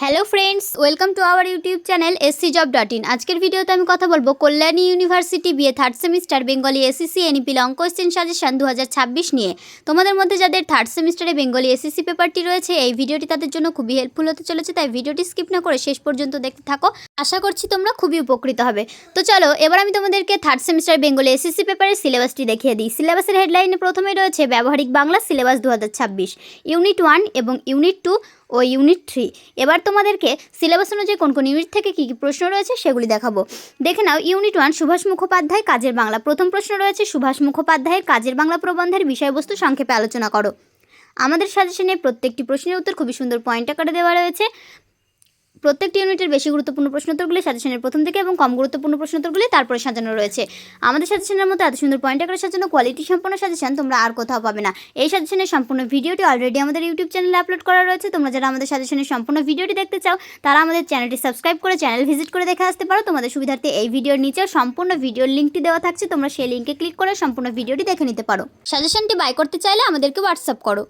Hello friends, welcome to our YouTube channel scjob.in। আজকের ভিডিওতে আমি কথা বলবো Kalyani university BA third semester Bengali SSC NEP long question suggestion 2026 নিয়ে। তোমাদের মধ্যে যাদের থার্ড সেমিস্টারে বেঙ্গলি এসএসসি পেপারটি রয়েছে, এই ভিডিওটি তাদের জন্য খুবই হেল্পফুল হতে চলেছে, তাই ভিডিওটি স্কিপ না করে শেষ পর্যন্ত দেখতে থাকো। আশা করছি তোমরা খুবই উপকৃত হবে। তো চলো এবার আমি তোমাদেরকে থার্ড সেমিস্টার বেঙ্গলি এসএসসি পেপারের সিলেবাসটি দেখিয়ে দিই। সিলেবাসের হেডলাইনে প্রথমেই রয়েছে ব্যবহারিক বাংলা সিলেবাস 2026, ইউনিট 1 এবং ইউনিট 2 ও ইউনিট 3। এবার তোমাদেরকে সিলেবাস অনুযায়ী কোন কোন ইউনিট থেকে কী কী প্রশ্ন রয়েছে সেগুলি দেখাবো। দেখে নাও। ইউনিট 1 সুভাষ মুখোপাধ্যায় কাজের বাংলা। প্রথম প্রশ্ন রয়েছে সুভাষ মুখোপাধ্যায়ের কাজের বাংলা প্রবন্ধের বিষয়বস্তু সংক্ষেপে আলোচনা করো। আমাদের সাজেশনে প্রত্যেকটি প্রশ্নের উত্তর খুবই সুন্দর পয়েন্ট আকারে দেওয়া রয়েছে। প্রত্যেকটি ইউনিটের বেশি গুরুত্বপূর্ণ প্রশ্নোত্তরগুলি সাজেশনের প্রথম থেকে এবং কম গুরুত্বপূর্ণ প্রশ্নোত্তরগুলি তারপরে সাজানো রয়েছে। আমাদের সাজেশনের মতো এত সুন্দর পয়েন্ট আকারে সাজানো কোয়ালিটি সম্পন্ন সাজেশন তোমরা আর কোথাও পাবে না। এই সাজেশনের সম্পূর্ণ ভিডিওটি অলরেডি আমাদের ইউটিউব চ্যানেলে আপলোড করা রয়েছে। তোমরা যারা আমাদের সাজেশনের সম্পূর্ণ ভিডিওটি দেখতে চাও তারা আমাদের চ্যানেলটি সাবস্ক্রাইব করে চ্যানেল ভিজিট করে দেখে আসতে পারো। তোমাদের সুবিধার্থে এই ভিডিওর নিচে সম্পূর্ণ ভিডিওর লিঙ্কটি দেওয়া থাকছে, তোমরা সেই লিঙ্কে ক্লিক করে সম্পূর্ণ ভিডিওটি দেখে নিতে পারো। সাজেশনটি বাই করতে চাইলে আমাদেরকে হোয়াটসঅ্যাপ করো।